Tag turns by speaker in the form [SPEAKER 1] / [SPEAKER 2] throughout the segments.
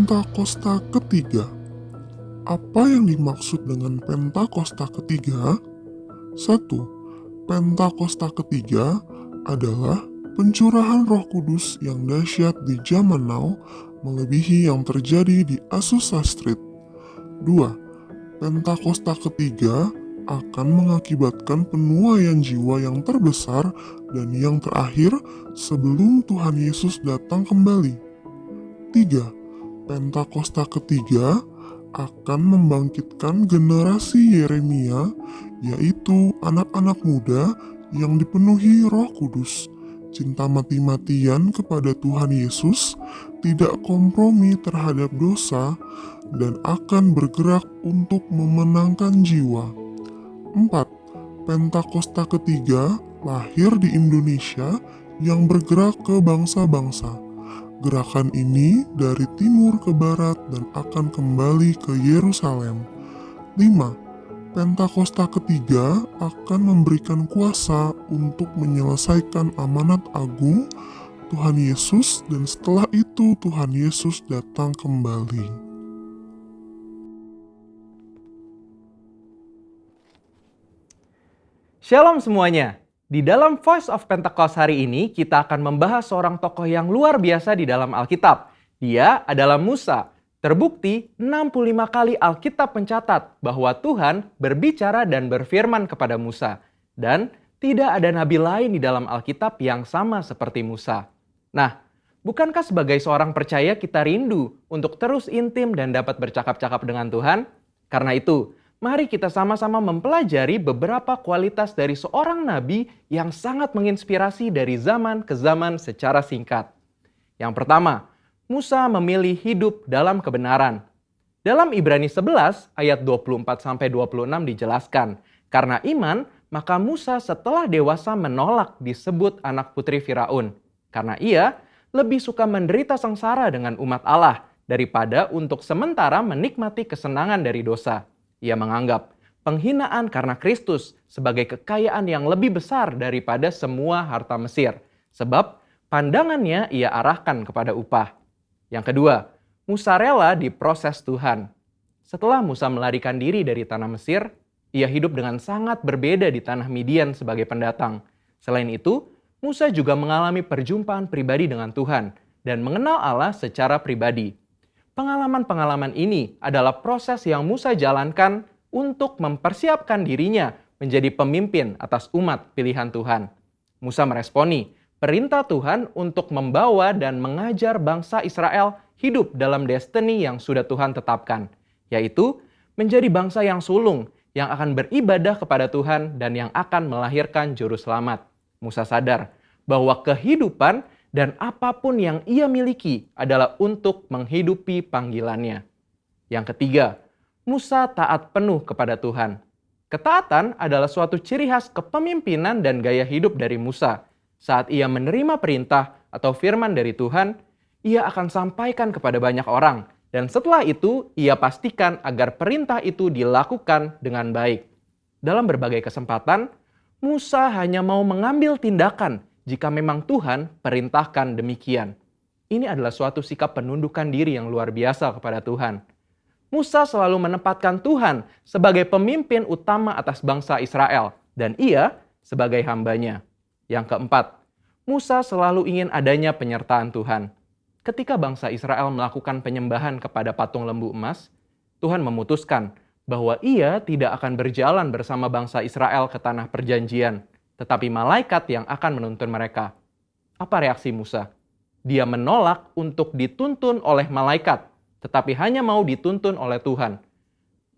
[SPEAKER 1] Pentakosta ketiga. Apa yang dimaksud dengan Pentakosta ketiga? 1. Pentakosta ketiga adalah pencurahan Roh Kudus yang dahsyat di zaman now melebihi yang terjadi di Azusa Street. 2. Pentakosta ketiga akan mengakibatkan penuaian jiwa yang terbesar dan yang terakhir sebelum Tuhan Yesus datang kembali. 3. Pentakosta ketiga akan membangkitkan generasi Yeremia, yaitu anak-anak muda yang dipenuhi Roh Kudus, cinta mati-matian kepada Tuhan Yesus, tidak kompromi terhadap dosa, dan akan bergerak untuk memenangkan jiwa. 4. Pentakosta ketiga lahir di Indonesia yang bergerak ke bangsa-bangsa. Gerakan ini dari timur ke barat dan akan kembali ke Yerusalem. 5. Pentakosta ketiga akan memberikan kuasa untuk menyelesaikan amanat agung Tuhan Yesus, dan setelah itu Tuhan Yesus datang kembali.
[SPEAKER 2] Shalom semuanya. Di dalam Voice of Pentecost hari ini, kita akan membahas seorang tokoh yang luar biasa di dalam Alkitab. Dia adalah Musa. Terbukti 65 kali Alkitab mencatat bahwa Tuhan berbicara dan berfirman kepada Musa. Dan tidak ada nabi lain di dalam Alkitab yang sama seperti Musa. Nah, bukankah sebagai seorang percaya kita rindu untuk terus intim dan dapat bercakap-cakap dengan Tuhan? Karena itu, mari kita sama-sama mempelajari beberapa kualitas dari seorang nabi yang sangat menginspirasi dari zaman ke zaman secara singkat. Yang pertama, Musa memilih hidup dalam kebenaran. Dalam Ibrani 11 ayat 24-26 dijelaskan, karena iman, maka Musa setelah dewasa menolak disebut anak putri Firaun. Karena ia lebih suka menderita sengsara dengan umat Allah daripada untuk sementara menikmati kesenangan dari dosa. Ia menganggap penghinaan karena Kristus sebagai kekayaan yang lebih besar daripada semua harta Mesir. Sebab pandangannya ia arahkan kepada upah. Yang kedua, Musa rela diproses Tuhan. Setelah Musa melarikan diri dari tanah Mesir, ia hidup dengan sangat berbeda di tanah Midian sebagai pendatang. Selain itu, Musa juga mengalami perjumpaan pribadi dengan Tuhan dan mengenal Allah secara pribadi. Pengalaman-pengalaman ini adalah proses yang Musa jalankan untuk mempersiapkan dirinya menjadi pemimpin atas umat pilihan Tuhan. Musa meresponi perintah Tuhan untuk membawa dan mengajar bangsa Israel hidup dalam destiny yang sudah Tuhan tetapkan, yaitu menjadi bangsa yang sulung, yang akan beribadah kepada Tuhan dan yang akan melahirkan juru selamat. Musa sadar bahwa kehidupan dan apapun yang ia miliki adalah untuk menghidupi panggilannya. Yang ketiga, Musa taat penuh kepada Tuhan. Ketaatan adalah suatu ciri khas kepemimpinan dan gaya hidup dari Musa. Saat ia menerima perintah atau firman dari Tuhan, ia akan sampaikan kepada banyak orang. Dan setelah itu, ia pastikan agar perintah itu dilakukan dengan baik. Dalam berbagai kesempatan, Musa hanya mau mengambil tindakan jika memang Tuhan perintahkan demikian. Ini adalah suatu sikap penundukan diri yang luar biasa kepada Tuhan. Musa selalu menempatkan Tuhan sebagai pemimpin utama atas bangsa Israel, dan ia sebagai hambanya. Yang keempat, Musa selalu ingin adanya penyertaan Tuhan. Ketika bangsa Israel melakukan penyembahan kepada patung lembu emas, Tuhan memutuskan bahwa ia tidak akan berjalan bersama bangsa Israel ke tanah perjanjian, tetapi malaikat yang akan menuntun mereka. Apa reaksi Musa? Dia menolak untuk dituntun oleh malaikat, tetapi hanya mau dituntun oleh Tuhan.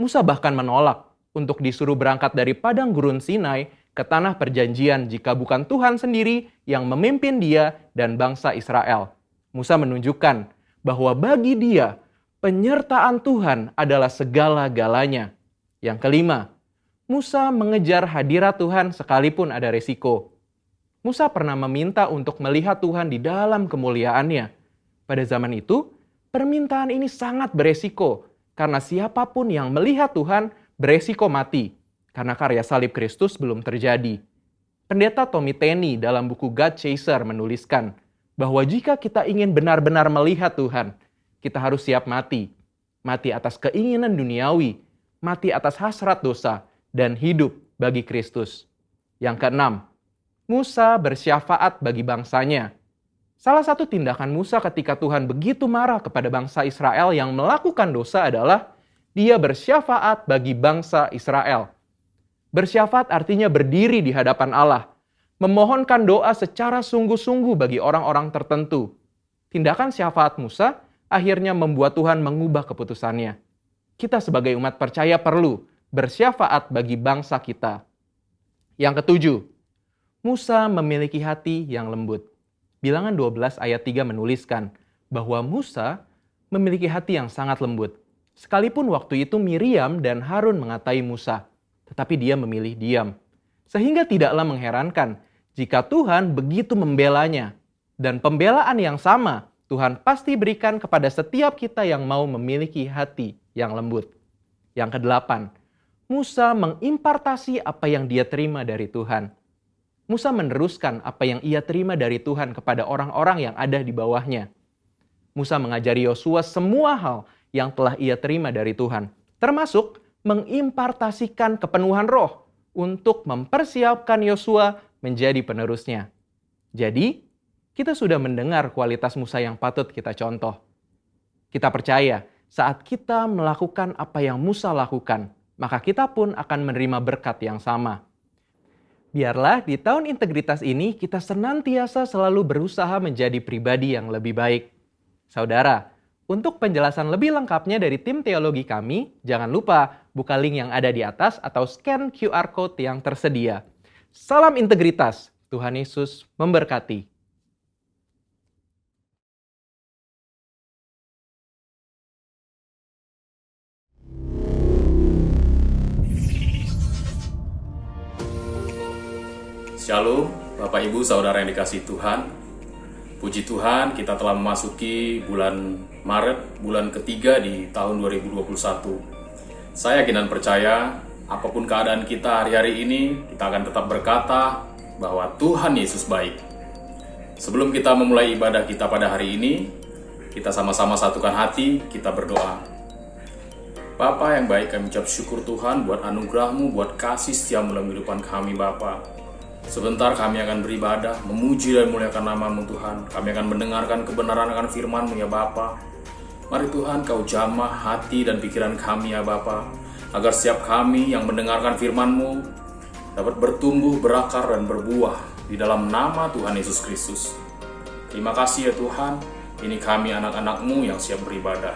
[SPEAKER 2] Musa bahkan menolak untuk disuruh berangkat dari padang gurun Sinai ke tanah perjanjian jika bukan Tuhan sendiri yang memimpin dia dan bangsa Israel. Musa menunjukkan bahwa bagi dia, penyertaan Tuhan adalah segala-galanya. Yang kelima, Musa mengejar hadirat Tuhan sekalipun ada resiko. Musa pernah meminta untuk melihat Tuhan di dalam kemuliaannya. Pada zaman itu, permintaan ini sangat beresiko, karena siapapun yang melihat Tuhan beresiko mati, karena karya salib Kristus belum terjadi. Pendeta Tommy Tenney dalam buku God Chaser menuliskan bahwa jika kita ingin benar-benar melihat Tuhan, kita harus siap mati. Mati atas keinginan duniawi, mati atas hasrat dosa, dan hidup bagi Kristus. Yang keenam, Musa bersyafaat bagi bangsanya. Salah satu tindakan Musa ketika Tuhan begitu marah kepada bangsa Israel yang melakukan dosa adalah dia bersyafaat bagi bangsa Israel. Bersyafaat artinya berdiri di hadapan Allah, memohonkan doa secara sungguh-sungguh bagi orang-orang tertentu. Tindakan syafaat Musa akhirnya membuat Tuhan mengubah keputusannya. Kita sebagai umat percaya perlu bersyafaat bagi bangsa kita. Yang ketujuh, Musa memiliki hati yang lembut. Bilangan 12 ayat 3 menuliskan bahwa Musa memiliki hati yang sangat lembut. Sekalipun waktu itu Miriam dan Harun mengatai Musa, tetapi dia memilih diam. Sehingga tidaklah mengherankan jika Tuhan begitu membelanya. Dan pembelaan yang sama Tuhan pasti berikan kepada setiap kita yang mau memiliki hati yang lembut. Yang kedelapan, Musa mengimpartasi apa yang dia terima dari Tuhan. Musa meneruskan apa yang ia terima dari Tuhan kepada orang-orang yang ada di bawahnya. Musa mengajari Yosua semua hal yang telah ia terima dari Tuhan, termasuk mengimpartasikan kepenuhan roh untuk mempersiapkan Yosua menjadi penerusnya. Jadi, kita sudah mendengar kualitas Musa yang patut kita contoh. Kita percaya saat kita melakukan apa yang Musa lakukan, maka kita pun akan menerima berkat yang sama. Biarlah di tahun integritas ini kita senantiasa selalu berusaha menjadi pribadi yang lebih baik. Saudara, untuk penjelasan lebih lengkapnya dari tim teologi kami, jangan lupa buka link yang ada di atas atau scan QR Code yang tersedia. Salam integritas, Tuhan Yesus memberkati.
[SPEAKER 3] Shalom, Bapak Ibu Saudara yang dikasihi Tuhan. Puji Tuhan, kita telah memasuki bulan Maret, bulan ketiga di tahun 2021. Saya yakin dan percaya, apapun keadaan kita hari-hari ini, kita akan tetap berkata bahwa Tuhan Yesus baik. Sebelum kita memulai ibadah kita pada hari ini, kita sama-sama satukan hati, kita berdoa. Bapa yang baik, kami ucap syukur Tuhan buat anugerah-Mu, buat kasih setiamu dalam kehidupan kami Bapa. Sebentar kami akan beribadah, memuji dan muliakan nama-Mu Tuhan. Kami akan mendengarkan kebenaran akan firman-Mu ya Bapa. Mari Tuhan Kau jamah hati dan pikiran kami ya Bapa, agar setiap kami yang mendengarkan firman-Mu dapat bertumbuh, berakar dan berbuah di dalam nama Tuhan Yesus Kristus. Terima kasih ya Tuhan, ini kami anak-anak-Mu yang siap beribadah.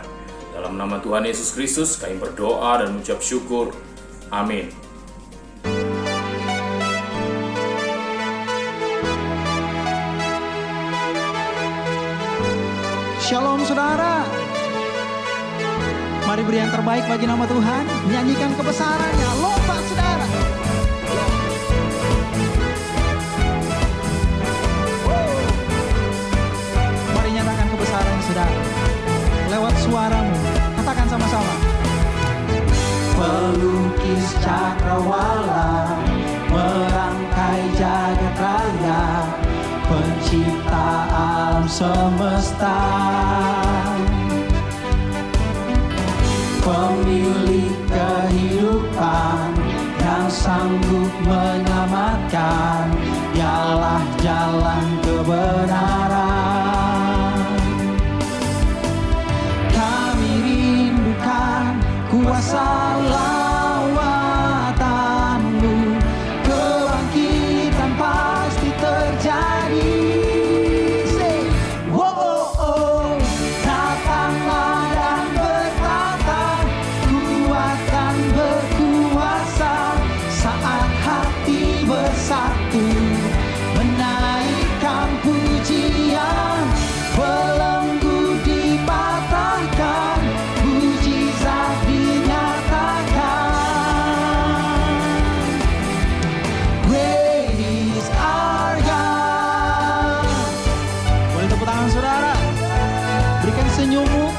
[SPEAKER 3] Dalam nama Tuhan Yesus Kristus kami berdoa dan mengucap syukur. Amin.
[SPEAKER 4] Shalom saudara. Mari beri yang terbaik bagi nama Tuhan. Nyanyikan kebesarannya. Lomba saudara. Mari nyatakan kebesarannya saudara. Lewat suaramu. Katakan sama-sama. Pelukis cakrawala, merangkai jagat raya, pencipta alam semesta, pemilik kehidupan yang sanggup menyelamatkan, dialah jalan kebenaran. Kami rindukan kuasa lawatan-Mu, kebangkitan pasti terjadi.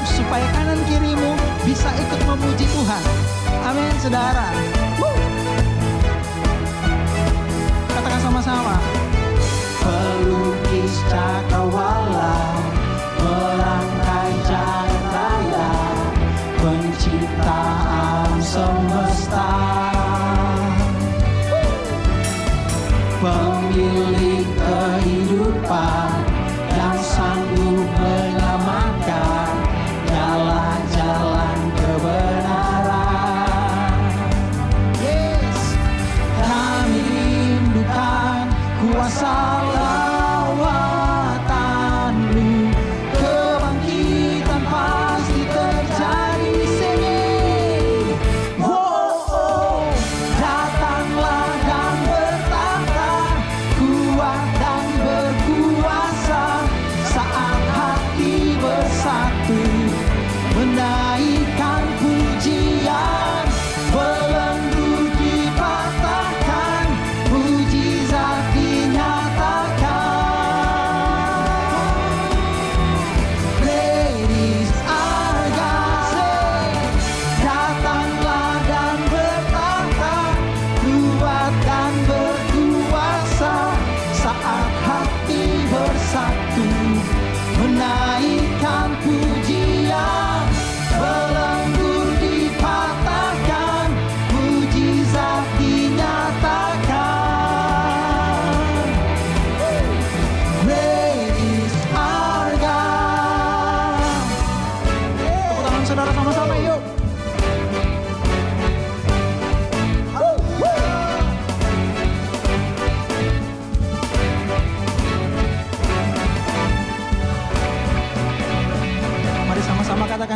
[SPEAKER 4] Supaya kanan kirimu bisa ikut memuji Tuhan. Amin saudara. Katakan sama-sama. Pelukis cakrawala, merangkai jagat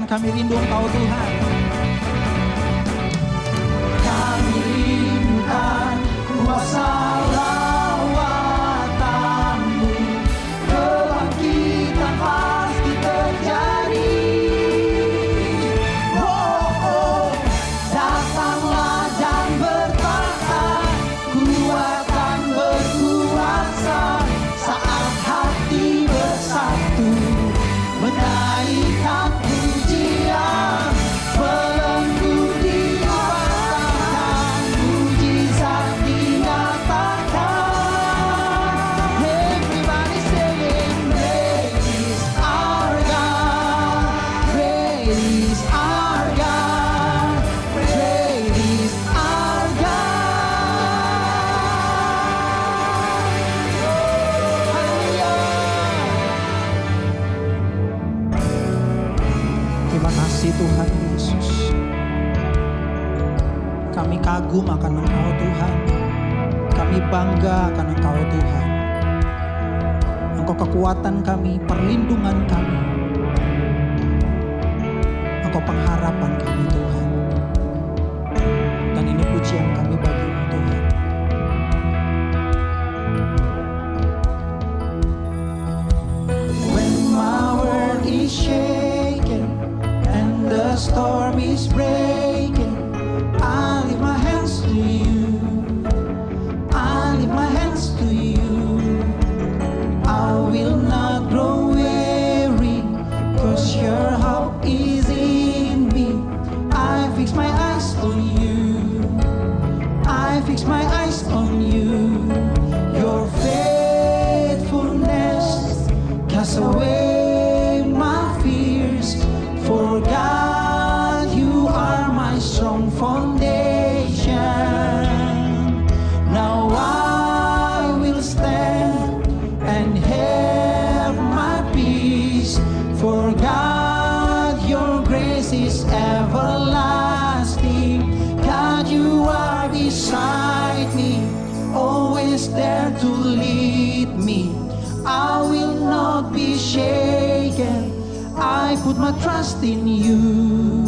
[SPEAKER 4] kami rindu Engkau Tuhan. Kami rindukan kuasa lawatan-Mu, kebangkitan pasti terjadi. Oh, oh, datanglah dan bertahan, kuatkan berkuasa saat hati bersatu, menaikkan pujian, belenggu dipasangkan, mujizat dinyatakan. Everybody singing, great is our God, great is our God, great is our God. Haleluya. Terima kasih Tuhan Yesus. Kami kagum akan Engkau Tuhan. Kami bangga akan Engkau Tuhan. Engkau kekuatan kami, perlindungan kami. Engkau pengharapan kami Tuhan. Dan ini pujian kami bagi-Mu Tuhan. When my world is shaken and the storm is breaking, I lift my hands to You. I lift my hands to You. I will not grow weary, 'cause Your hope is in me. I fix my eyes on You. I fix my eyes on You. Your faithfulness cast away my fears. For God, You are my strong foundation. Now I will stand and have my peace. For God, Your grace is everlasting. God, You are beside me, always there to lead me. I will not be shaken. I put my trust in You.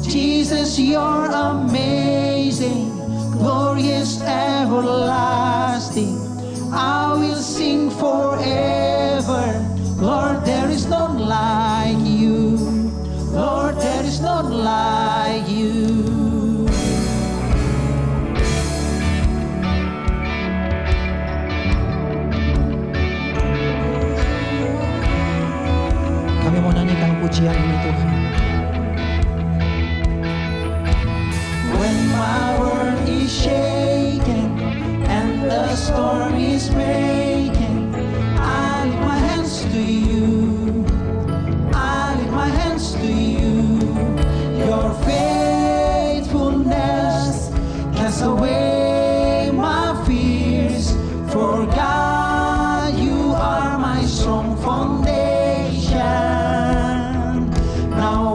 [SPEAKER 4] Jesus, You're amazing, glorious, everlasting. I will sing forever. Lord, there is none like You. Lord, there is none like You. Kami mau nyanyikan pujian ini Tuhan. When my world is shaken and the storm is breaking, I lift my hands to You. I lift my hands to You. Your faithfulness casts away my fears. For God, You are my strong foundation. Now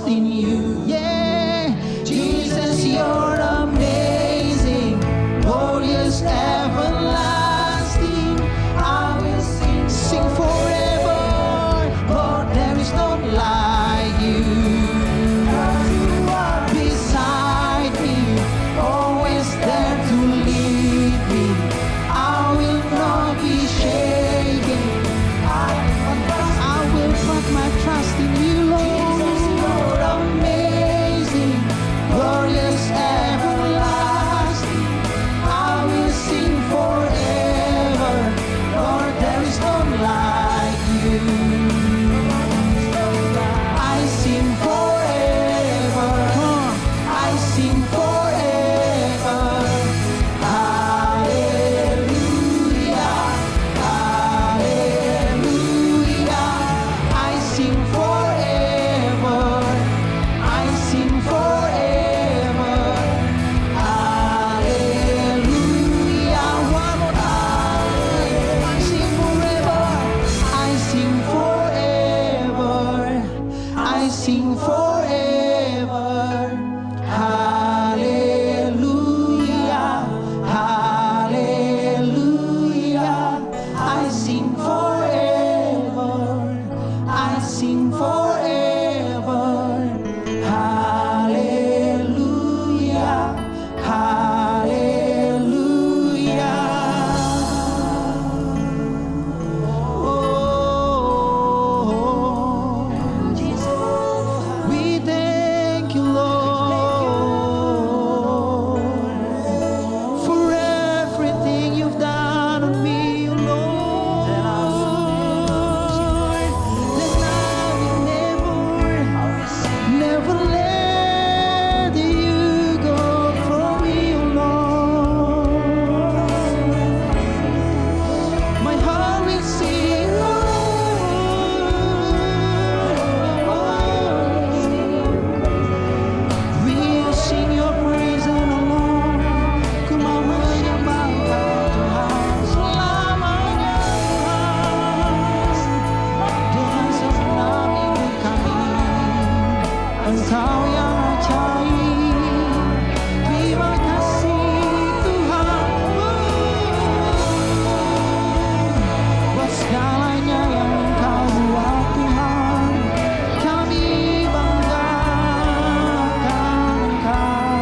[SPEAKER 4] in you. Yeah, Jesus, you're amazing, glorious, everlasting. I will sing forever. Lord, there is none like you. You are beside me, always there to lead me. I will not be shaken. I will put my trust in you, Lord. You're amazing, glorious, everlasting. I will sing forever. Lord, there is none like you. I sing forever. I sing forever. Hallelujah. Hallelujah. I sing forever. I sing forever. Hallelujah. One more time. I sing forever. I sing forever. I sing forever. Hallelujah. Hallelujah. I sing forever. I sing forever. Hallelujah. Oh, we thank you, Lord, for everything you've done on me, Lord. Then I will never let you go from me, Lord. My heart will sing, we'll sing your praise alone. Kumamanya bangga Tuhan selamanya. Dengan segenap hidup kami, Engkau yang ajaib. Terima kasih Tuhan buat segalanya yang Engkau buat, Tuhan. Kami banggakan Engkau.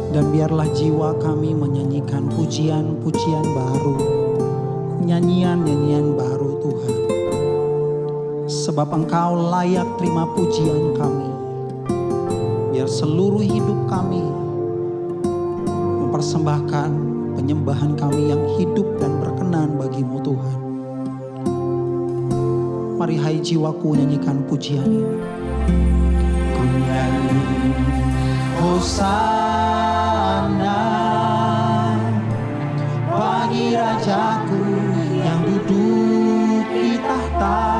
[SPEAKER 4] Dan biarlah jiwa kami menyanyikan pujian-pujian baru, nyanyian-nyanyian baru, Tuhan. Sebab Engkau layak terima pujian kami. Biar seluruh hidup kami mempersembahkan penyembahan kami yang hidup dan berkenan bagi-Mu, Tuhan. Mari hai jiwaku nyanyikan pujian ini. Ku nyanyi Hosana bagi Rajaku yang duduk di tahta.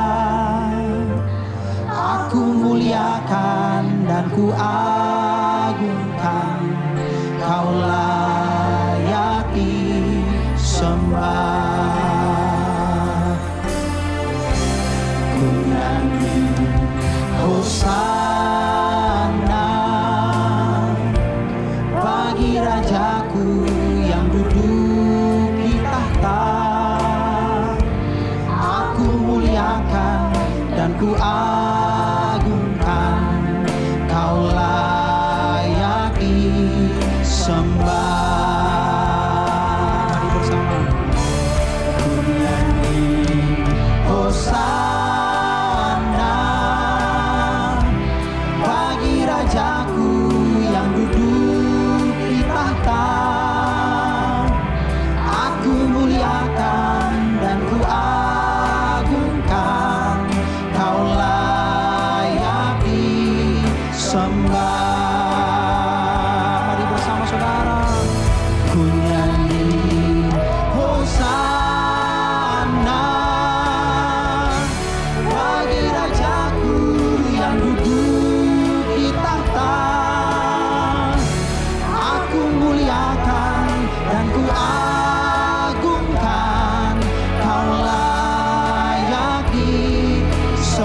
[SPEAKER 4] Aku muliakan dan ku agungkan, Kau layak disembah. Ku nyanyi Hosana bagi Rajaku yang duduk di tahta. Aku muliakan dan ku agungkan, Kau layak disembah. Mari bersama. Ku nyanyi Hosana bagi Rajaku yang duduk di tahta. Aku muliakan dan ku agungkan, Kau layak disembah. Mari bersama saudara. Ku nyanyi Hosana bagi Rajaku yang duduk di tahta. Aku muliakan dan ku agungkan, Kau layak disembah.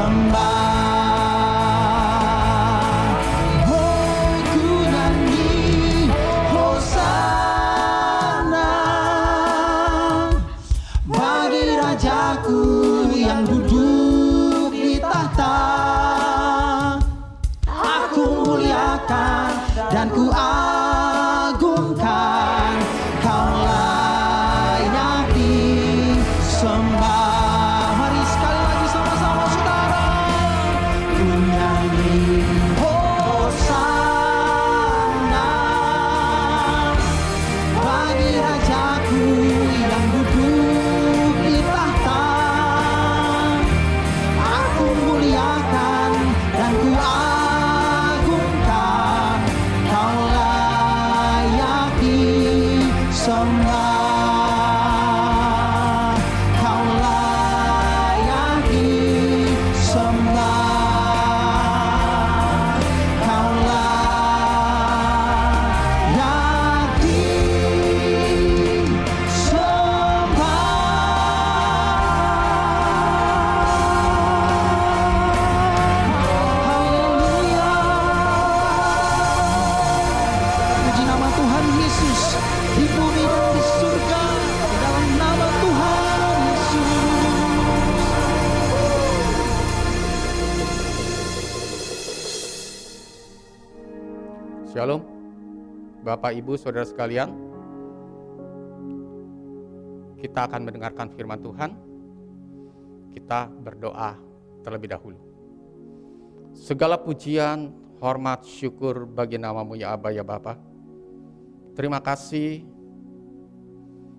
[SPEAKER 4] dan ku agungkan. Kau layak disembah. Mari sekali lagi sama-sama saudara, ku nyanyi Hosana bagi Rajaku yang duduk di tahta. Aku muliakan dan ku agungkan. Kau layak disembah. Kau layak disembah. Kau layak Haleluya. Puji nama Tuhan Yesus di bumi dan di surga, di dalam nama Tuhan Yesus.
[SPEAKER 5] Shalom, Bapak Ibu Saudara sekalian. Kita akan mendengarkan firman Tuhan. Kita berdoa terlebih dahulu. Segala pujian, hormat, syukur bagi namamu ya Aba ya Bapa. Terima kasih.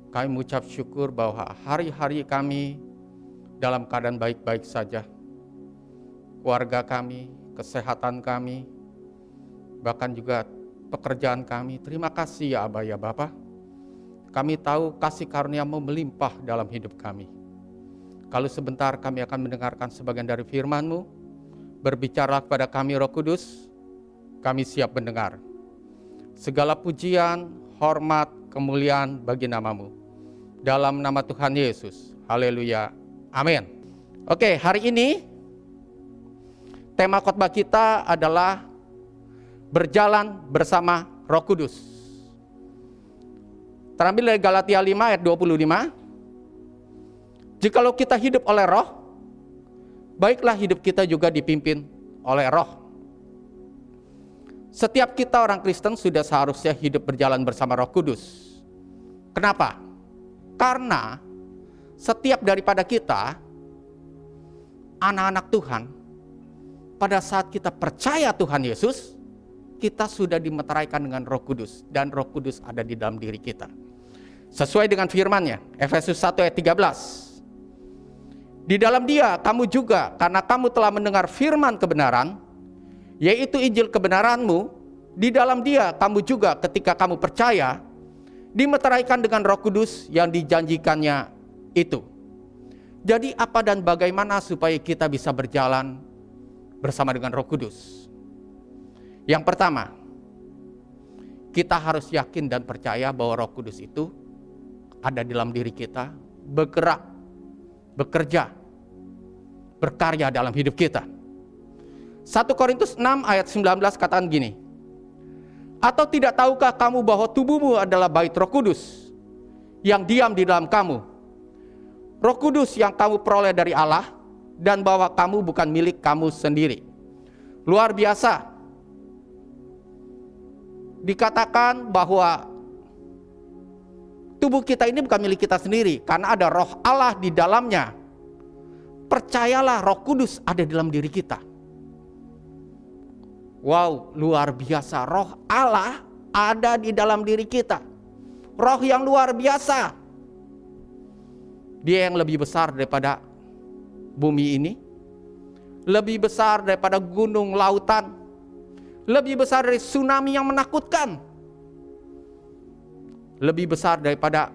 [SPEAKER 5] Kami mengucap syukur bahwa hari-hari kami dalam keadaan baik-baik saja. Keluarga kami, kesehatan kami, bahkan juga pekerjaan kami. Terima kasih ya Aba ya Bapa. Kami tahu kasih karunia-Mu melimpah dalam hidup kami. Kalau sebentar kami akan mendengarkan sebagian dari firman-Mu, berbicara kepada kami Roh Kudus, kami siap mendengar. Segala pujian, hormat, kemuliaan bagi namamu. Dalam nama Tuhan Yesus. Haleluya. Amin. Oke, hari ini tema khotbah kita adalah berjalan bersama Roh Kudus. Terambil dari Galatia 5 ayat 25. Jikalau kita hidup oleh Roh, baiklah hidup kita juga dipimpin oleh Roh. Setiap kita orang Kristen sudah seharusnya hidup berjalan bersama Roh Kudus. Kenapa? Karena setiap daripada kita, anak-anak Tuhan, pada saat kita percaya Tuhan Yesus, kita sudah dimeteraikan dengan Roh Kudus, dan Roh Kudus ada di dalam diri kita. Sesuai dengan firman-Nya, Efesus 1 ayat 13. Di dalam Dia kamu juga, karena kamu telah mendengar firman kebenaran, yaitu Injil kebenaran-Mu, di dalam Dia kamu juga ketika kamu percaya, dimeteraikan dengan Roh Kudus yang dijanjikannya itu. Jadi apa dan bagaimana supaya kita bisa berjalan bersama dengan Roh Kudus? Yang pertama, kita harus yakin dan percaya bahwa Roh Kudus itu ada di dalam diri kita, bergerak, bekerja, berkarya dalam hidup kita. 1 Korintus 6 ayat 19 katakan gini, atau tidak tahukah kamu bahwa tubuhmu adalah bait Roh Kudus yang diam di dalam kamu, Roh Kudus yang kamu peroleh dari Allah, dan bahwa kamu bukan milik kamu sendiri. Luar biasa. Dikatakan bahwa tubuh kita ini bukan milik kita sendiri, karena ada Roh Allah di dalamnya. Percayalah, Roh Kudus ada di dalam diri kita. Wow, luar biasa. Roh Allah ada di dalam diri kita. Roh yang luar biasa. Dia yang lebih besar daripada bumi ini, lebih besar daripada gunung lautan, lebih besar dari tsunami yang menakutkan, lebih besar daripada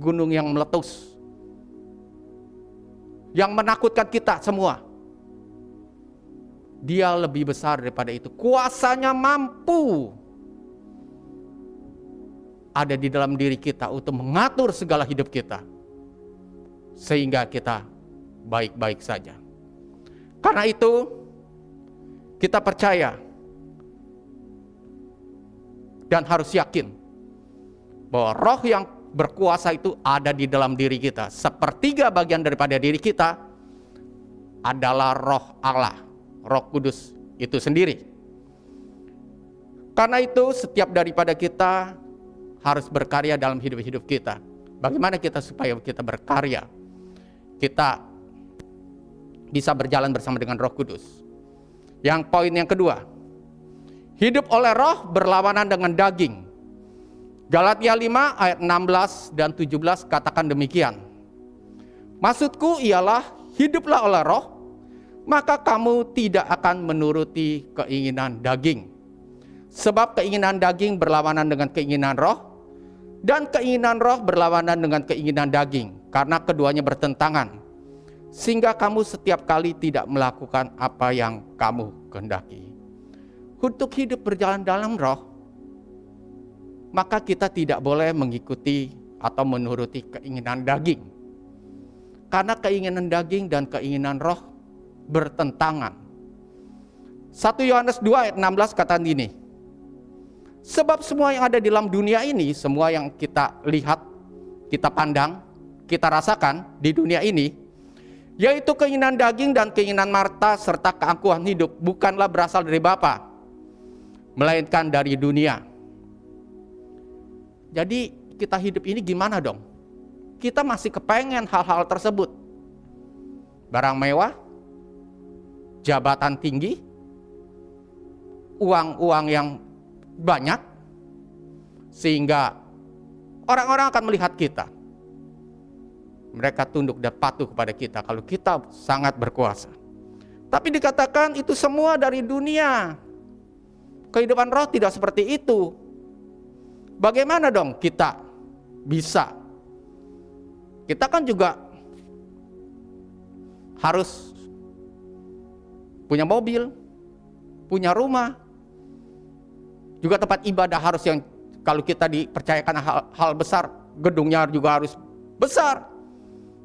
[SPEAKER 5] gunung yang meletus, yang menakutkan kita semua. Dia lebih besar daripada itu. Kuasanya mampu ada di dalam diri kita untuk mengatur segala hidup kita, sehingga kita baik-baik saja. Karena itu kita percaya dan harus yakin bahwa Roh yang berkuasa itu ada di dalam diri kita. Sepertiga bagian daripada diri kita adalah Roh Allah, Roh Kudus itu sendiri. Karena itu setiap daripada kita harus berkarya dalam hidup-hidup kita. Bagaimana kita supaya kita berkarya? Kita bisa berjalan bersama dengan Roh Kudus. Yang poin yang kedua, hidup oleh roh berlawanan dengan daging. Galatia 5 ayat 16 dan 17 katakan demikian. Maksudku ialah hiduplah oleh roh, maka kamu tidak akan menuruti keinginan daging. Sebab keinginan daging berlawanan dengan keinginan roh, dan keinginan roh berlawanan dengan keinginan daging, karena keduanya bertentangan. Sehingga kamu setiap kali tidak melakukan apa yang kamu kehendaki. Untuk hidup berjalan dalam roh, maka kita tidak boleh mengikuti atau menuruti keinginan daging. Karena keinginan daging dan keinginan roh bertentangan. 1 Yohanes 2 ayat 16 kata gini. Sebab semua yang ada di dalam dunia ini, semua yang kita lihat, kita pandang, kita rasakan di dunia ini, yaitu keinginan daging dan keinginan harta serta keangkuhan hidup, bukanlah berasal dari Bapa, melainkan dari dunia. Jadi kita hidup ini gimana dong? Kita masih kepengen hal-hal tersebut. Barang mewah, jabatan tinggi, uang-uang yang banyak, sehingga orang-orang akan melihat kita. Mereka tunduk dan patuh kepada kita kalau kita sangat berkuasa. Tapi dikatakan itu semua dari dunia. Kehidupan roh tidak seperti itu. Bagaimana dong kita bisa? Kita kan juga harus punya mobil, punya rumah, juga tempat ibadah harus yang kalau kita dipercayakan hal besar, gedungnya juga harus besar.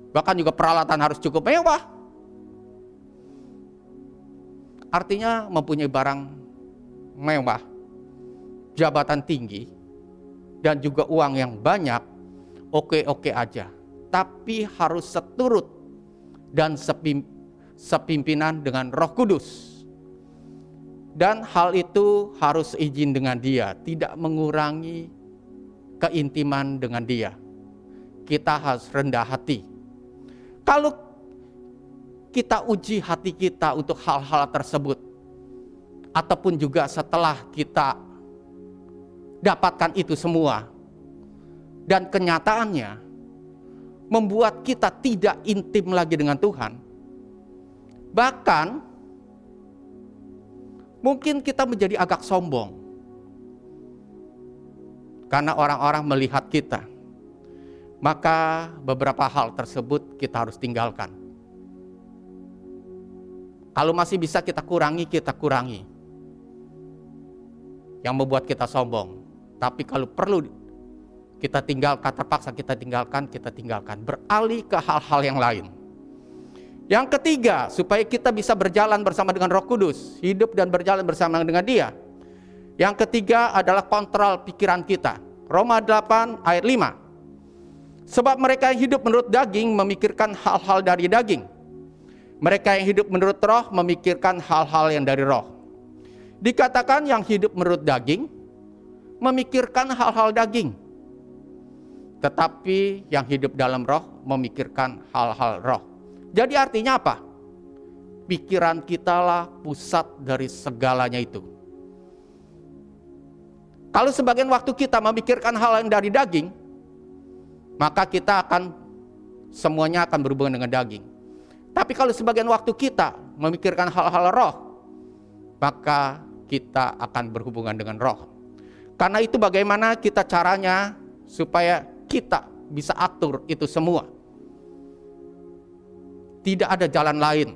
[SPEAKER 5] Bahkan juga peralatan harus cukup mewah. Artinya mempunyai barang mewah, jabatan tinggi, dan juga uang yang banyak, oke-oke aja. Tapi harus seturut dan sepimpinan dengan Roh Kudus. Dan hal itu harus izin dengan Dia, tidak mengurangi keintiman dengan Dia. Kita harus rendah hati. Kalau kita uji hati kita untuk hal-hal tersebut, ataupun juga setelah kita dapatkan itu semua, dan kenyataannya membuat kita tidak intim lagi dengan Tuhan, bahkan mungkin kita menjadi agak sombong karena orang-orang melihat kita. Maka beberapa hal tersebut kita harus tinggalkan. Kalau masih bisa kita kurangi, kita kurangi yang membuat kita sombong. Tapi kalau perlu kita tinggalkan, terpaksa kita tinggalkan. Beralih ke hal-hal yang lain. Yang ketiga, supaya kita bisa berjalan bersama dengan Roh Kudus, hidup dan berjalan bersama dengan Dia. Yang ketiga adalah kontrol pikiran kita. Roma 8 ayat 5. Sebab mereka yang hidup menurut daging memikirkan hal-hal dari daging. Mereka yang hidup menurut roh memikirkan hal-hal yang dari roh. Dikatakan yang hidup menurut daging memikirkan hal-hal daging. Tetapi yang hidup dalam roh memikirkan hal-hal roh. Jadi artinya apa? Pikiran kita lah pusat dari segalanya itu. Kalau sebagian waktu kita memikirkan hal yang dari daging, maka kita akan semuanya akan berhubungan dengan daging. Tapi kalau sebagian waktu kita memikirkan hal-hal roh, maka kita akan berhubungan dengan roh. Karena itu bagaimana kita caranya supaya kita bisa atur itu semua. Tidak ada jalan lain.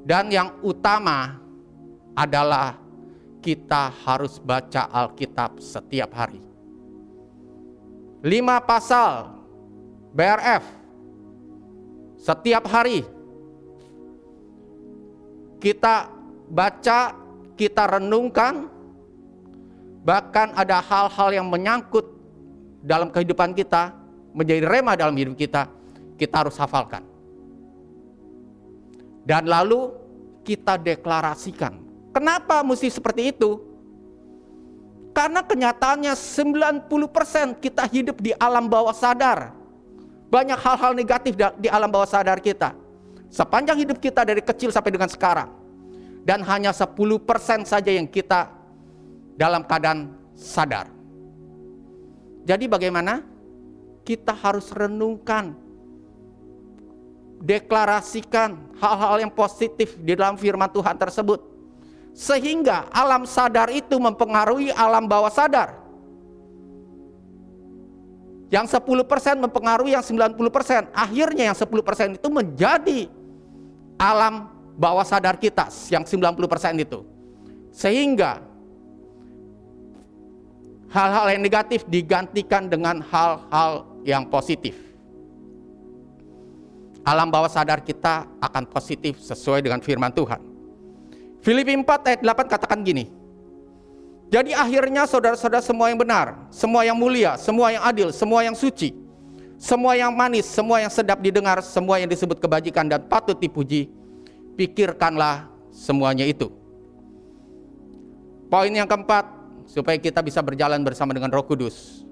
[SPEAKER 5] Dan yang utama adalah kita harus baca Alkitab setiap hari. 5 pasal BRF setiap hari kita baca, kita renungkan. Bahkan ada hal-hal yang menyangkut dalam kehidupan kita, menjadi rema dalam hidup kita harus hafalkan. Dan lalu kita deklarasikan. Kenapa mesti seperti itu? Karena kenyataannya 90% kita hidup di alam bawah sadar. Banyak hal-hal negatif di alam bawah sadar kita. Sepanjang hidup kita dari kecil sampai dengan sekarang. Dan hanya 10% saja yang kita dalam keadaan sadar. Jadi bagaimana? Kita harus renungkan, deklarasikan hal-hal yang positif di dalam firman Tuhan tersebut. Sehingga alam sadar itu mempengaruhi alam bawah sadar. Yang 10% mempengaruhi yang 90%. Akhirnya yang 10% itu menjadi alam bawah sadar kita, yang 90% itu. Sehingga hal-hal yang negatif digantikan dengan hal-hal yang positif. Alam bawah sadar kita akan positif sesuai dengan firman Tuhan. Filipi 4 ayat 8 katakan gini. Jadi akhirnya saudara-saudara semua yang benar, semua yang mulia, semua yang adil, semua yang suci, semua yang manis, semua yang sedap didengar, semua yang disebut kebajikan dan patut dipuji, pikirkanlah semuanya itu. Poin yang keempat, supaya kita bisa berjalan bersama dengan Roh Kudus,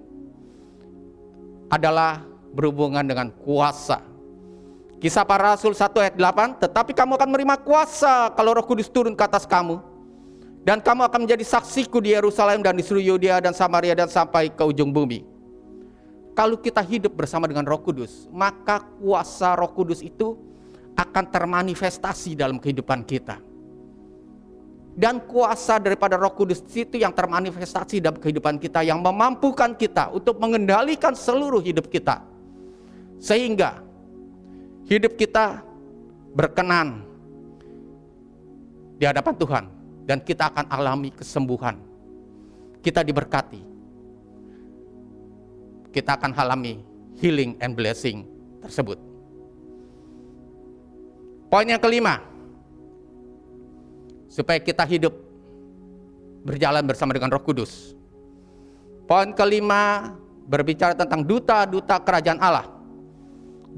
[SPEAKER 5] adalah berhubungan dengan kuasa. Kisah Para Rasul 1 ayat 8, tetapi kamu akan menerima kuasa kalau Roh Kudus turun ke atas kamu. Dan kamu akan menjadi saksiku di Yerusalem dan di seluruh Yudea dan Samaria dan sampai ke ujung bumi. Kalau kita hidup bersama dengan Roh Kudus, maka kuasa Roh Kudus itu akan termanifestasi dalam kehidupan kita. Dan kuasa daripada Roh Kudus itu yang termanifestasi dalam kehidupan kita, yang memampukan kita untuk mengendalikan seluruh hidup kita. Sehingga hidup kita berkenan di hadapan Tuhan. Dan kita akan alami kesembuhan. Kita diberkati. Kita akan alami healing and blessing tersebut. Poin yang kelima. Supaya kita hidup berjalan bersama dengan Roh Kudus. Poin kelima berbicara tentang duta-duta kerajaan Allah.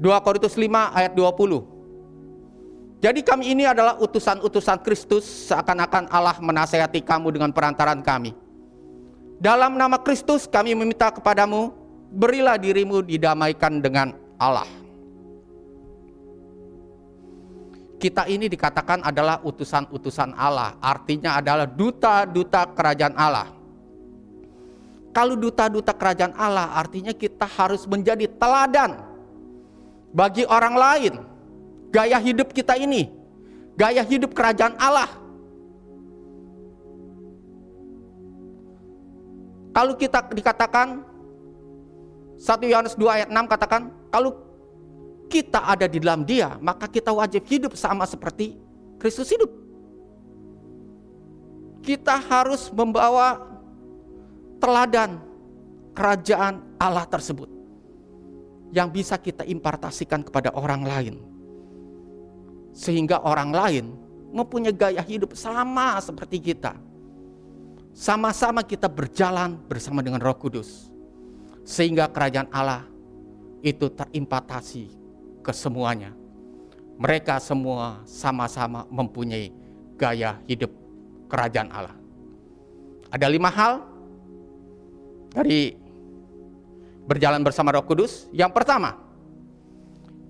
[SPEAKER 5] 2 Korintus 5 ayat 20. Jadi kami ini adalah utusan-utusan Kristus, seakan-akan Allah menasihati kamu dengan perantaran kami. Dalam nama Kristus kami meminta kepadamu, berilah dirimu didamaikan dengan Allah. Kita ini dikatakan adalah utusan-utusan Allah, artinya adalah duta-duta kerajaan Allah. Kalau duta-duta kerajaan Allah, artinya kita harus menjadi teladan bagi orang lain. Gaya hidup kita ini, gaya hidup kerajaan Allah. Kalau kita dikatakan 1 Yohanes 2 ayat 6 katakan, kalau kita ada di dalam Dia, maka kita wajib hidup sama seperti Kristus hidup. Kita harus membawa teladan kerajaan Allah tersebut yang bisa kita impartasikan kepada orang lain. Sehingga orang lain mempunyai gaya hidup sama seperti kita. Sama-sama kita berjalan bersama dengan Roh Kudus. Sehingga kerajaan Allah itu terimpatasi ke semuanya. Mereka semua sama-sama mempunyai gaya hidup kerajaan Allah. Ada 5 hal dari berjalan bersama Roh Kudus. Yang pertama,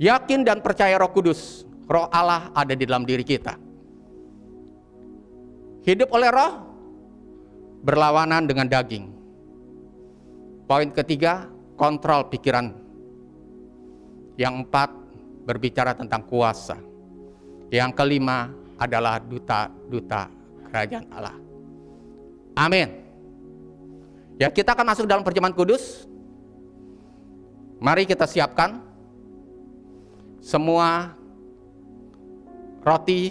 [SPEAKER 5] yakin dan percaya Roh Kudus. Roh Allah ada di dalam diri kita. Hidup oleh roh, berlawanan dengan daging. Poin ketiga, kontrol pikiran. Yang 4, berbicara tentang kuasa. Yang kelima adalah duta-duta kerajaan Allah. Amin. Ya, kita akan masuk dalam perjamuan kudus. Mari kita siapkan semua roti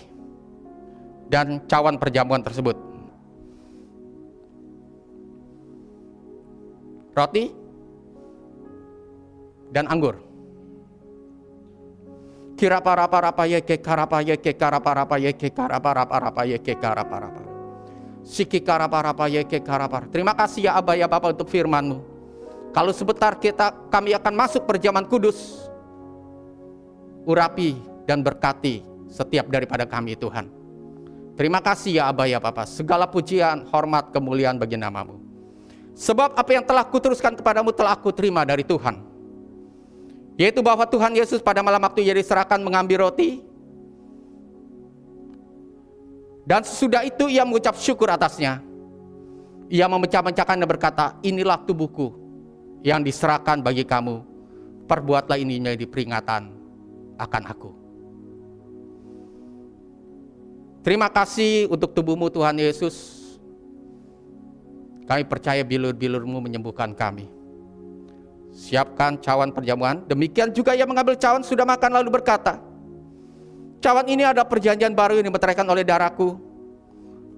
[SPEAKER 5] dan cawan perjamuan tersebut. Roti dan anggur. Kirapa-rapa-rapa yeke karapa yeke karapa-rapa yeke karapa-rapa-rapa yeke karapa-rapa. Siki karapa-rapa yeke karapa. Terima kasih ya Aba ya Bapa untuk firman-Mu. Kalau sebentar kami akan masuk perjamuan kudus. Urapi dan berkati setiap daripada kami Tuhan. Terima kasih ya Aba ya Bapa. Segala pujian, hormat, kemuliaan bagi nama-Mu. Sebab apa yang telah kuteruskan kepadamu telah aku terima dari Tuhan, yaitu bahwa Tuhan Yesus pada malam waktu ia diserahkan mengambil roti, dan sesudah itu ia mengucap syukur atasnya. Ia memecah-mecahkan dan berkata, inilah tubuhku yang diserahkan bagi kamu. Perbuatlah ini menjadi peringatan akan aku. Terima kasih untuk tubuhmu Tuhan Yesus. Kami percaya bilur-bilurmu menyembuhkan kami. Siapkan cawan perjamuan. Demikian juga ia mengambil cawan sudah makan lalu berkata, cawan ini adalah perjanjian baru yang dimeteraikan oleh darahku.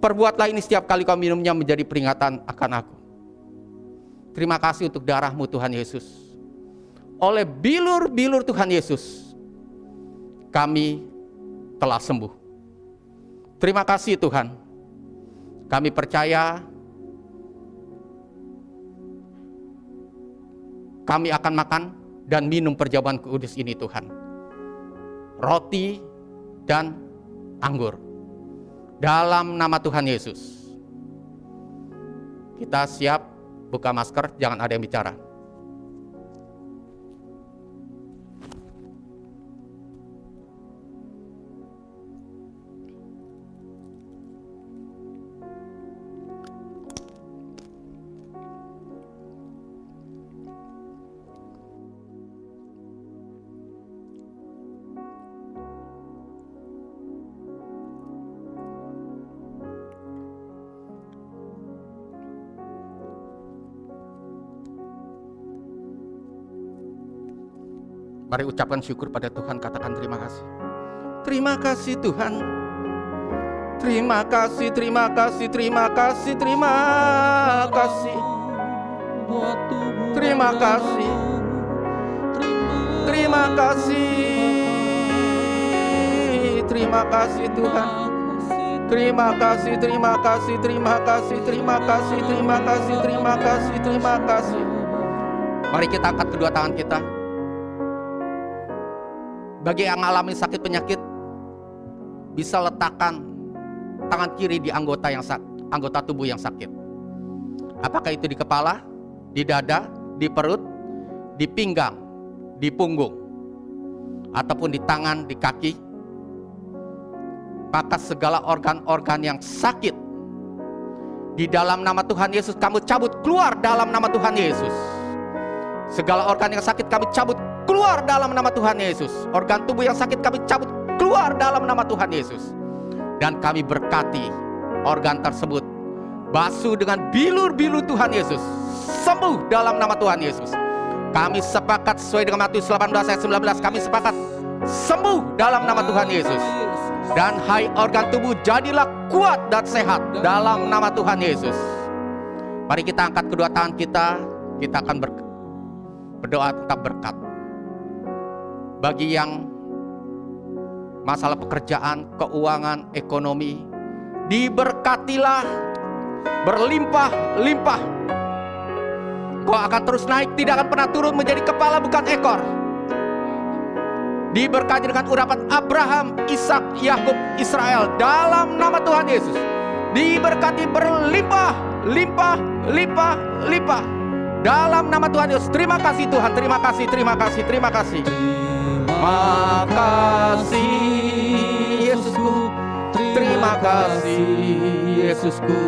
[SPEAKER 5] Perbuatlah ini setiap kali kau minumnya menjadi peringatan akan aku. Terima kasih untuk darahmu Tuhan Yesus. Oleh bilur-bilur Tuhan Yesus, kami telah sembuh. Terima kasih Tuhan. Kami percaya kami akan makan dan minum perjamuan kudus ini Tuhan. Roti dan anggur. Dalam nama Tuhan Yesus. Kita siap buka masker, jangan ada yang bicara. Mari ucapkan syukur pada Tuhan, katakan terima kasih. Terima kasih Tuhan. Terima kasih, terima kasih, terima kasih, terima kasih. Terima kasih. Terima kasih. Terima kasih Tuhan. Terima kasih, terima kasih, terima kasih, terima kasih, terima kasih, terima kasih, terima kasih. Mari kita angkat kedua tangan kita. Bagi yang mengalami sakit penyakit, bisa letakkan tangan kiri di anggota tubuh yang sakit. Apakah itu di kepala, di dada, di perut, di pinggang, di punggung, ataupun di tangan, di kaki. Maka segala organ-organ yang sakit, di dalam nama Tuhan Yesus kamu cabut keluar dalam nama Tuhan Yesus. Segala organ yang sakit kami cabut keluar dalam nama Tuhan Yesus. Organ tubuh yang sakit kami cabut keluar dalam nama Tuhan Yesus. Dan kami berkati organ tersebut basuh dengan bilur-bilur Tuhan Yesus, sembuh dalam nama Tuhan Yesus. Kami sepakat sesuai dengan Matius 18 ayat 19, kami sepakat sembuh dalam nama Tuhan Yesus. Dan hai organ tubuh, jadilah kuat dan sehat dalam nama Tuhan Yesus. Mari kita angkat kedua tangan kita akan berdoa tentang berkat. Bagi yang masalah pekerjaan, keuangan, ekonomi, diberkatilah berlimpah-limpah. Kau akan terus naik, tidak akan pernah turun, menjadi kepala bukan ekor. Diberkati dengan urapan Abraham, Ishak, Yakub, Israel dalam nama Tuhan Yesus. Diberkati berlimpah, limpah, limpah, limpah dalam nama Tuhan Yesus. Terima kasih Tuhan, terima kasih, terima kasih, terima kasih. Terima kasih Yesusku, terima kasih Yesusku.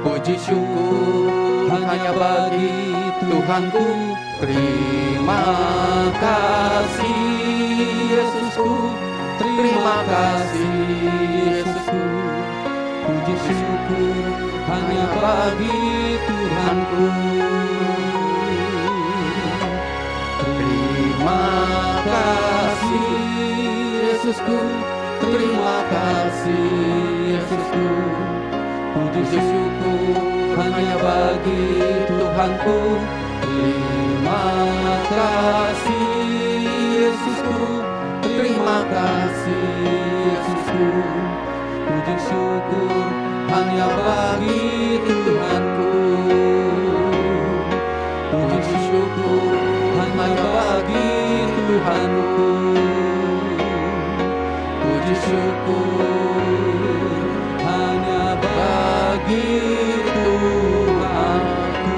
[SPEAKER 5] Puji syukur hanya bagi Tuhanku. Terima kasih Yesusku, terima kasih Yesusku. Puji syukur hanya bagi Tuhanku. Terima kasih Yesusku, terima kasih Yesusku. Puji syukur hanya bagi Tuhanku. Terima kasih Yesusku, terima kasih Yesusku. Puji syukur hanya bagi Tuhanku. Puji syukur hanya bagi Tuhanku. Puji syukur hanya bagi Tuhanku.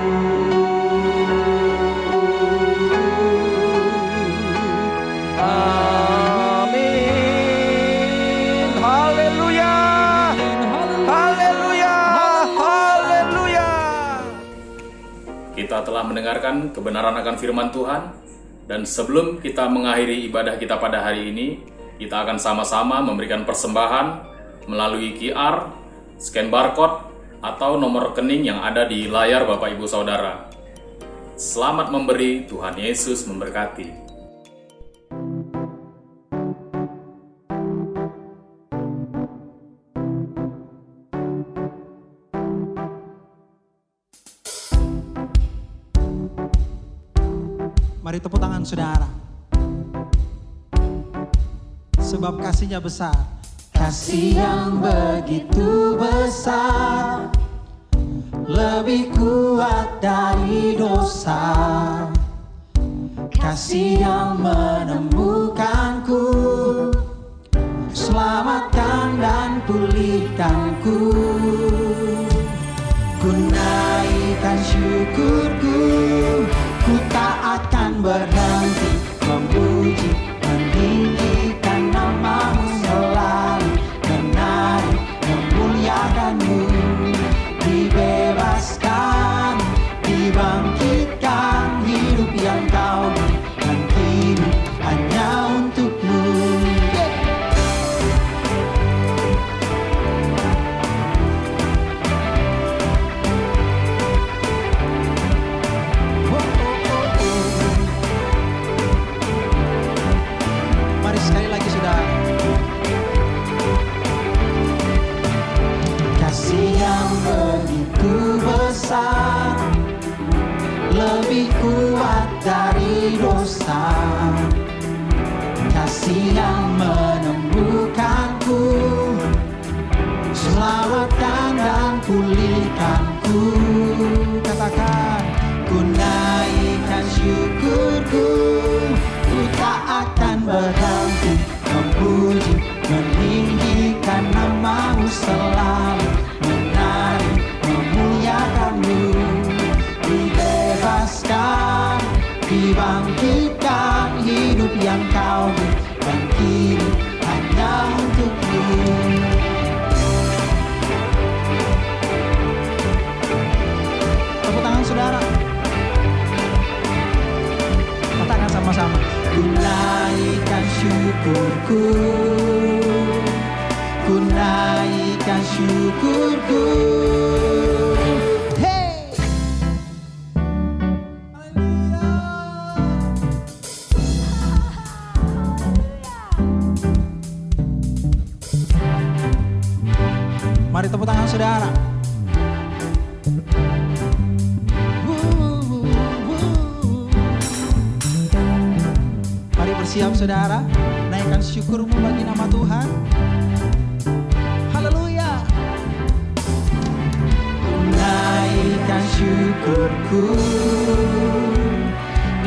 [SPEAKER 3] kita telah mendengarkan kebenaran akan firman Tuhan. Dan sebelum kita mengakhiri ibadah kita pada hari ini, kita akan sama-sama memberikan persembahan melalui QR, scan barcode, atau nomor rekening yang ada di layar Bapak Ibu Saudara. Selamat memberi, Tuhan Yesus memberkati.
[SPEAKER 4] Mari tepuk tangan saudara. Sebab kasihnya besar. Kasih yang begitu besar, lebih kuat dari dosa. Kasih yang menemukanku, selamatkan dan pulihkanku. Ku naikkan syukurku, ku tak akan berhenti memuji, meninggikan namamu selalu, menari, memuliakanmu. Dibebaskan, dibangkitkan, hidup yang kau berikan kini hanya untukmu. Mari sekali lagi saudara. Kasih yang begitu besar, lebih kuat dari dosa. Kasih yang menemukanku, selamatkan dan pulihkanku. Katakan, ku naikkan syukurku, ku tak akan berhenti memuji, meninggikan namamu selalu, menari, memuliakanmu. Dibebaskan, dibangkitkan, hidup yang kau berikan kini hanya untukmu. Tepuk tangan saudara. Katakan sama-sama. Ku naikkan syukurku, ku naikkan syukurku. Hey! Mari tepuk tangan saudara. Mari bersiap saudara, naikkan syukurmu bagi nama Tuhan. Haleluya. Ku naikkan syukurku,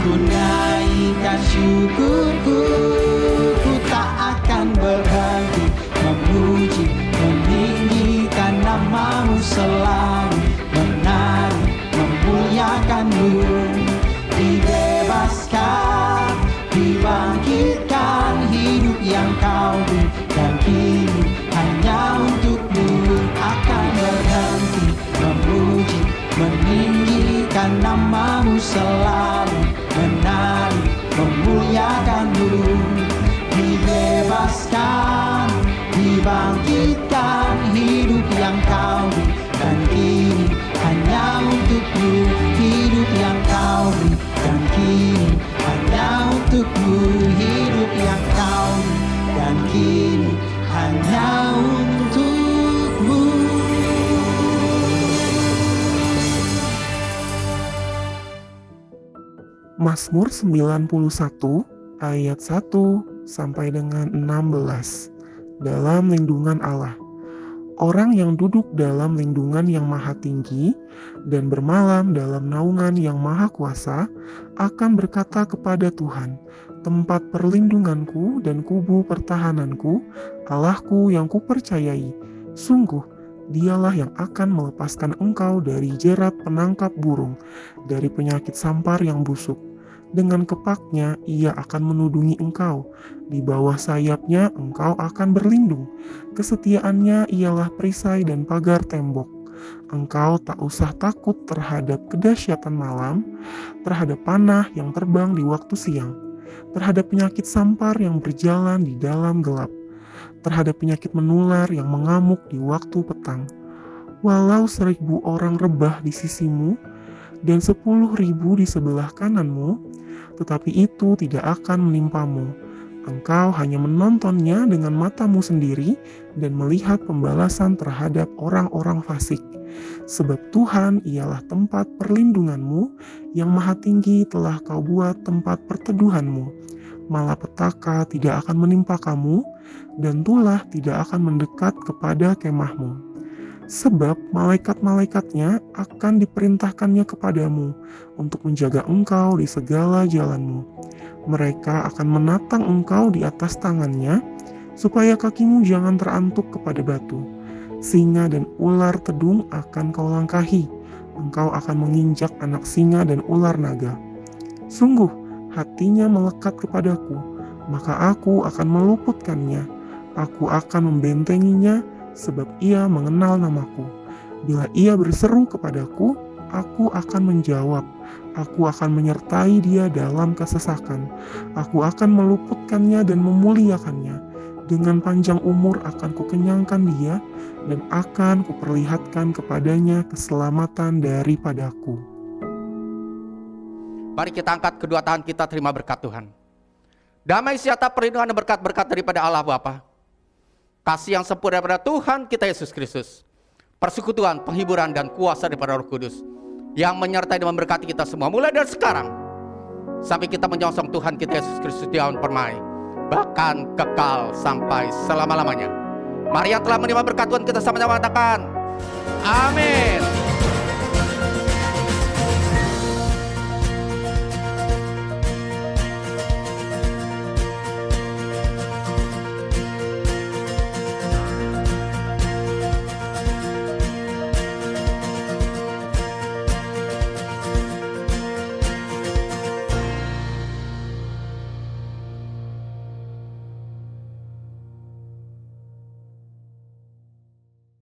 [SPEAKER 4] ku naikkan syukurku, ku tak akan berhenti memuji, meninggikan namamu selalu, menari, memuliakanmu. Dibebaskan, dibangkitkan, hidup yang kau berikan kini hanya untukmu. Akan berhenti memuji, meninggikan namamu selalu, menari, memuliakanmu. Dibebaskan, dibangkitkan, hidup yang kau berikan kini hanya untukmu. Hidup yang kau berikan kini hanya untukmu. Hidup yang kau berikan kini hanya untukmu.
[SPEAKER 1] Mazmur 91 ayat 1 sampai dengan 16. Dalam lindungan Allah. Orang yang duduk dalam lindungan yang maha tinggi dan bermalam dalam naungan yang maha kuasa akan berkata kepada Tuhan, tempat perlindunganku dan kubu pertahananku, Allahku yang kupercayai. Sungguh, dialah yang akan melepaskan engkau dari jerat penangkap burung, dari penyakit sampar yang busuk. Dengan kepaknya ia akan menudungi engkau, di bawah sayapnya engkau akan berlindung. Kesetiaannya ialah perisai dan pagar tembok. Engkau tak usah takut terhadap kedahsyatan malam, terhadap panah yang terbang di waktu siang, terhadap penyakit sampar yang berjalan di dalam gelap, terhadap penyakit menular yang mengamuk di waktu petang. Walau 1.000 orang rebah di sisimu dan 10.000 di sebelah kananmu, tetapi itu tidak akan menimpamu. Engkau hanya menontonnya dengan matamu sendiri dan melihat pembalasan terhadap orang-orang fasik. Sebab Tuhan ialah tempat perlindunganmu, yang maha tinggi telah kau buat tempat perteduhanmu. Malapetaka tidak akan menimpa kamu, dan tulah tidak akan mendekat kepada kemahmu. Sebab malaikat-malaikatnya akan diperintahkannya kepadamu untuk menjaga engkau di segala jalanmu. Mereka akan menatang engkau di atas tangannya, supaya kakimu jangan terantuk kepada batu. Singa dan ular tedung akan kau langkahi, engkau akan menginjak anak singa dan ular naga. Sungguh, hatinya melekat kepadaku, maka aku akan meluputkannya. Aku akan membentenginya, sebab ia mengenal namaku. Bila ia berseru kepadaku, aku akan menjawab. Aku akan menyertai dia dalam kesesakan. Aku akan meluputkannya dan memuliakannya. Dengan panjang umur akan kukenyangkan dia, dan akan kuperlihatkan kepadanya keselamatan daripadaku.
[SPEAKER 5] Mari kita angkat kedua tangan kita, terima berkat Tuhan. Damai sejahtera, perlindungan dan berkat-berkat daripada Allah Bapa, kasih yang sempurna daripada Tuhan kita Yesus Kristus, persekutuan, penghiburan, dan kuasa daripada Roh Kudus yang menyertai dan memberkati kita semua mulai dari sekarang sampai kita menyongsong Tuhan kita Yesus Kristus di awan permai, bahkan kekal sampai selama-lamanya. Mari yang telah menerima berkat Tuhan kita sama-sama katakan amin.